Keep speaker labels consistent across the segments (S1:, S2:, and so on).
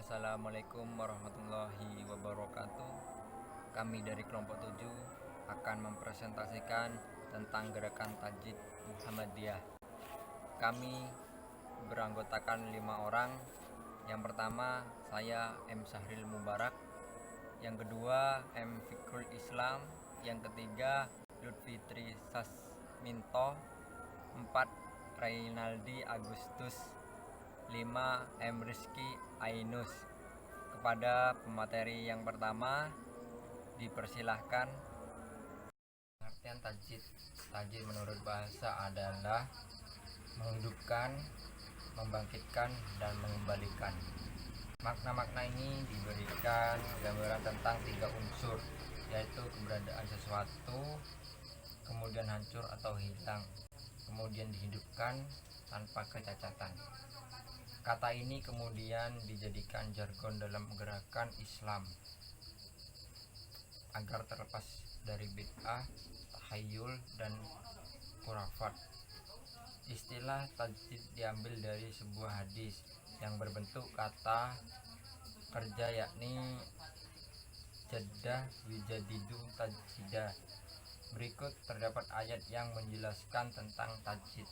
S1: Assalamualaikum warahmatullahi wabarakatuh. Kami dari kelompok 7 akan mempresentasikan tentang gerakan Tajdid Muhammadiyah. Kami beranggotakan 5 orang. Yang pertama saya M. Sahril Mubarak, yang kedua M. Fikrul Islam, yang ketiga Lutfi Tri Sasminto, 4 Reynaldi Agustus, 5 M. Rizky Ainus. Kepada pemateri yang pertama dipersilahkan. Pengertian tajdid. Tajdid menurut bahasa adalah menghidupkan, membangkitkan, dan mengembalikan. Makna-makna ini diberikan gambaran tentang 3 unsur, yaitu keberadaan sesuatu, kemudian hancur atau hilang, kemudian dihidupkan tanpa kecacatan. Kata ini kemudian dijadikan jargon dalam gerakan Islam agar terlepas dari bid'ah, tahayyul, dan khurafat. Istilah tajdid diambil dari sebuah hadis yang berbentuk kata kerja, yakni jaddah yujadidu tajdida. Berikut terdapat ayat yang menjelaskan tentang tajdid.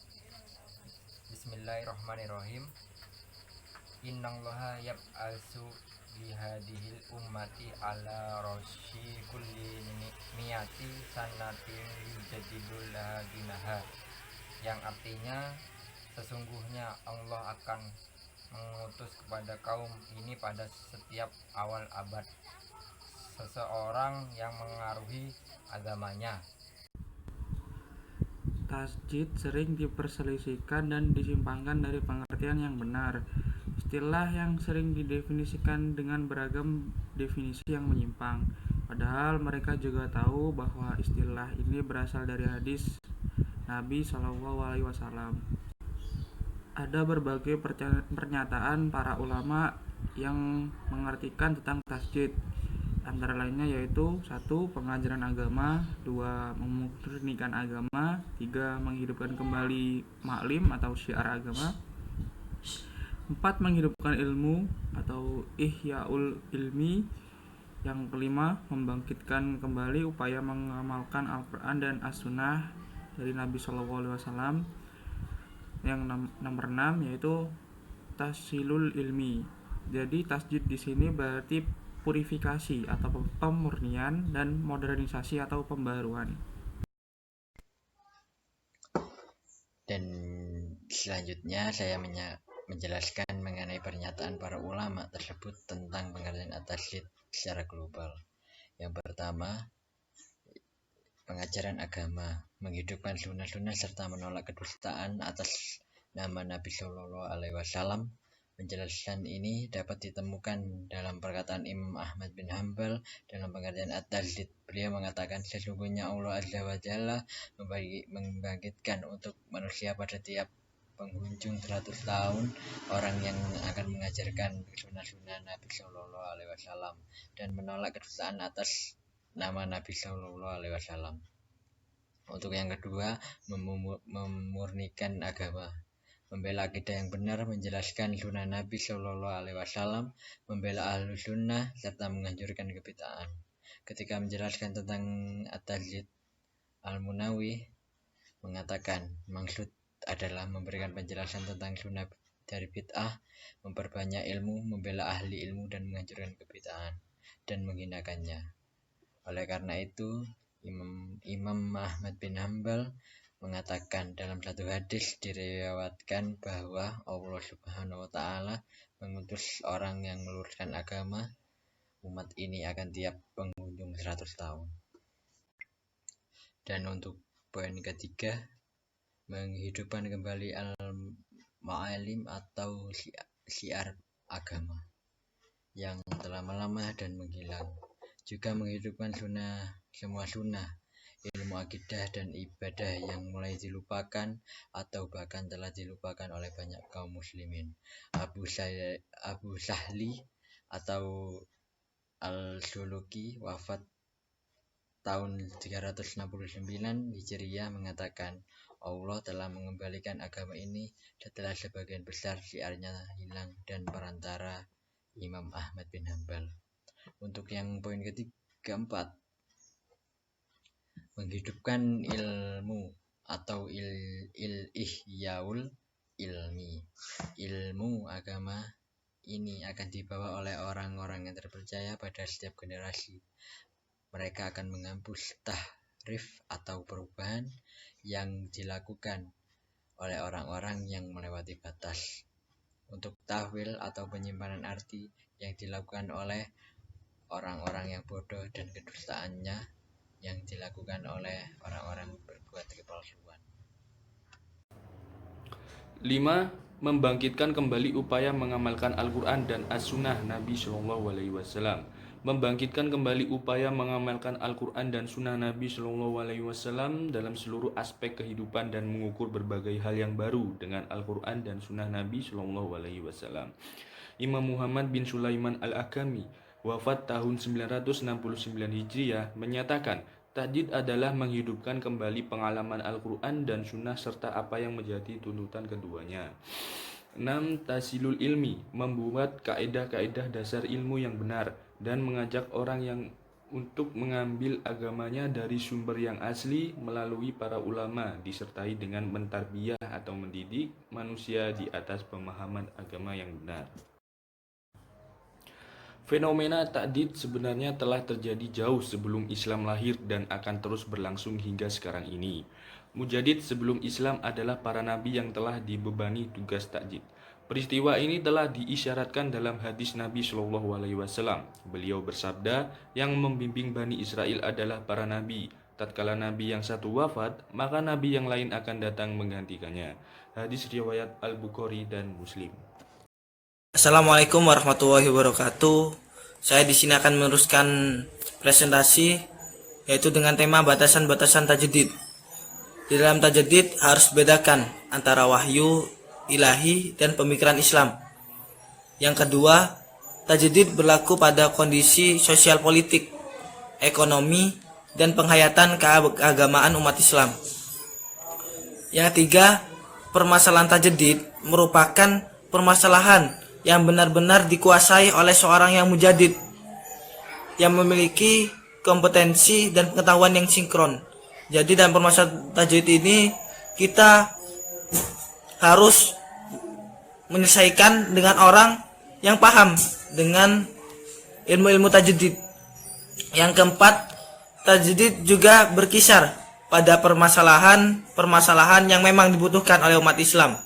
S1: Bismillahirrahmanirrahim. Innallaha yab'asu bihadihil ummati ala rosyi kulli miyati sanatin yujadidul dinaha, yang artinya sesungguhnya Allah akan mengutus kepada kaum ini pada setiap awal abad seseorang yang mengaruhi agamanya.
S2: Tajdid sering diperselisihkan dan disimpangkan dari pengertian yang benar. Istilah yang sering didefinisikan dengan beragam definisi yang menyimpang. Padahal mereka juga tahu bahwa istilah ini berasal dari hadis Nabi SAW. Ada berbagai pernyataan para ulama yang mengartikan tentang tajdid. Antara lainnya yaitu 1. Pengajaran agama, 2. Memurnikan agama, 3. Menghidupkan kembali maklim atau syiar agama, 4. Menghidupkan ilmu atau ihya'ul ilmi, yang kelima membangkitkan kembali upaya mengamalkan Al-Quran dan As-Sunnah dari Nabi SAW. Yang nomor 6 yaitu tasilul ilmi. Jadi tasjdid di sini berarti purifikasi atau pemurnian dan modernisasi atau pembaruan.
S3: Dan selanjutnya saya menjelaskan mengenai pernyataan para ulama tersebut tentang pengertian tajdid secara global. Yang pertama, pengajaran agama, menghidupkan sunnah-sunnah serta menolak kedustaan atas nama Nabi Shallallahu Alaihi Wasallam. Penjelasan ini dapat ditemukan dalam perkataan Imam Ahmad bin Hanbal dalam pengertian at-tajdid. Beliau mengatakan sesungguhnya Allah Azza wa Jalla membangkitkan untuk manusia pada tiap penghujung 100 tahun orang yang akan mengajarkan sunnah-sunnah Nabi Shallallahu Alaihi Wasallam dan menolak kedustaan atas nama Nabi Shallallahu Alaihi Wasallam. Untuk yang kedua, memurnikan agama, membela akidah yang benar, menjelaskan sunnah Nabi Shallallahu Alaihi Wasallam, membela ahlu sunnah, serta menghancurkan kebid'ahan. Ketika menjelaskan tentang at-tajdid, Al-Munawi mengatakan maksud adalah memberikan penjelasan tentang sunnah dari bid'ah, memperbanyak ilmu, membela ahli ilmu, dan menghancurkan kebid'ahan dan menghinakannya. Oleh karena itu, Imam Ahmad bin Hanbal mengatakan dalam satu hadis diriwayatkan bahwa Allah Subhanahu wa Ta'ala mengutus orang yang meluruskan agama umat ini akan tiap penghujung 100 tahun. Dan untuk poin ketiga, menghidupkan kembali al-ma'alim atau syiar agama yang telah melemah dan menghilang. Juga menghidupkan semua sunnah, ilmu akidah dan ibadah yang mulai dilupakan atau bahkan telah dilupakan oleh banyak kaum muslimin. Abu Sahli atau Al-Suluki wafat tahun 369 Hijriah mengatakan Allah telah mengembalikan agama ini setelah sebagian besar syiarnya hilang dan perantara Imam Ahmad bin Hambal. Untuk yang poin keempat, menghidupkan ilmu atau ihyaul ilmi. Ilmu agama ini akan dibawa oleh orang-orang yang terpercaya pada setiap generasi. Mereka akan menghapus tahrif atau perubahan yang dilakukan oleh orang-orang yang melewati batas. Untuk tahwil atau penyimpanan arti yang dilakukan oleh orang-orang yang bodoh dan kedustaannya yang dilakukan oleh orang-orang berbuat kepalsuan.
S4: 5. Membangkitkan kembali upaya mengamalkan Al-Quran dan As-Sunnah Nabi SAW. Membangkitkan kembali upaya mengamalkan Al-Quran dan Sunnah Nabi SAW dalam seluruh aspek kehidupan dan mengukur berbagai hal yang baru dengan Al-Quran dan Sunnah Nabi SAW. Imam Muhammad bin Sulaiman Al-Akami, wafat tahun 969 Hijriah, menyatakan tajdid adalah menghidupkan kembali pengalaman Al-Quran dan Sunnah serta apa yang menjadi tuntutan keduanya. 6. Tasilul ilmi, membuat kaedah-kaedah dasar ilmu yang benar dan mengajak orang yang untuk mengambil agamanya dari sumber yang asli melalui para ulama, disertai dengan mentarbiyah atau mendidik manusia di atas pemahaman agama yang benar. Fenomena tajdid sebenarnya telah terjadi jauh sebelum Islam lahir dan akan terus berlangsung hingga sekarang ini. Mujadid sebelum Islam adalah para nabi yang telah dibebani tugas tajdid. Peristiwa ini telah diisyaratkan dalam hadis Nabi SAW. Beliau bersabda, yang membimbing Bani Israel adalah para nabi. Tatkala nabi yang satu wafat, maka nabi yang lain akan datang menggantikannya. Hadis riwayat Al-Bukhari dan Muslim.
S5: Assalamualaikum warahmatullahi wabarakatuh. Saya di sini akan meneruskan presentasi, yaitu dengan tema batasan-batasan tajdid. Di dalam tajdid harus bedakan antara wahyu ilahi dan pemikiran Islam. Yang kedua, tajdid berlaku pada kondisi sosial politik, ekonomi, dan penghayatan keagamaan umat Islam. Yang ketiga, permasalahan tajdid merupakan permasalahan yang benar-benar dikuasai oleh seorang yang mujadid, yang memiliki kompetensi dan pengetahuan yang sinkron. Jadi dalam permasalahan tajdid ini kita harus menyelesaikan dengan orang yang paham dengan ilmu-ilmu tajdid. Yang keempat, tajdid juga berkisar pada permasalahan yang memang dibutuhkan oleh umat Islam.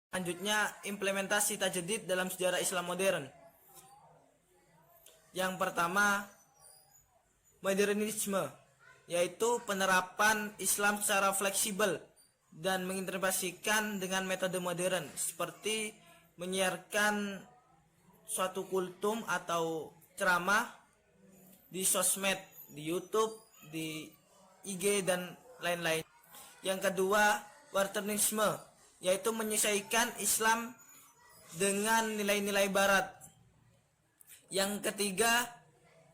S5: Selanjutnya, implementasi tajdid dalam sejarah Islam modern. Yang pertama, modernisme, yaitu penerapan Islam secara fleksibel dan menginterpretasikan dengan metode modern, seperti menyiarkan suatu kultum atau ceramah di sosmed, di YouTube, di IG, dan lain-lain. Yang kedua, Westernisme, yaitu menyesuaikan Islam dengan nilai-nilai Barat. Yang ketiga,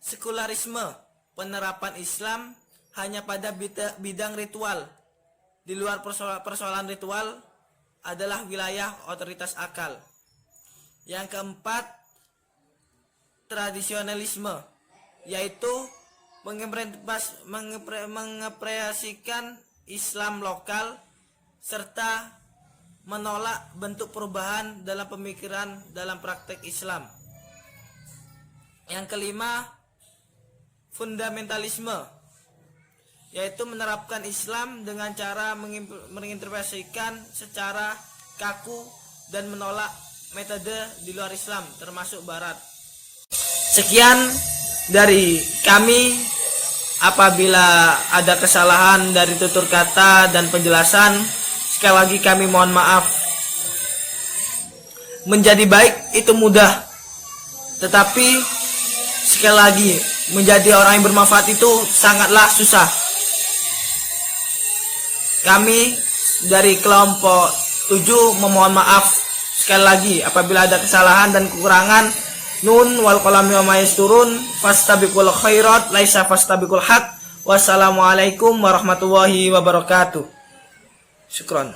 S5: sekularisme, penerapan Islam hanya pada bidang ritual. Di luar persoalan ritual adalah wilayah otoritas akal. Yang keempat, tradisionalisme, yaitu mengapresiasikan Islam lokal serta menolak bentuk perubahan dalam pemikiran dalam praktek Islam. Yang kelima, fundamentalisme, yaitu menerapkan Islam dengan cara menginterpretasikan secara kaku dan menolak metode di luar Islam termasuk Barat. Sekian dari kami. Apabila ada kesalahan dari tutur kata dan penjelasan, sekali lagi kami mohon maaf. Menjadi baik itu mudah, tetapi sekali lagi menjadi orang yang bermanfaat itu sangatlah susah. Kami dari kelompok 7 memohon maaf sekali lagi apabila ada kesalahan dan kekurangan. Nun wal qalami wa ma yasturun fastabiqul khairat laisa fastabiqul haq. Wassalamualaikum warahmatullahi wabarakatuh. Syukran.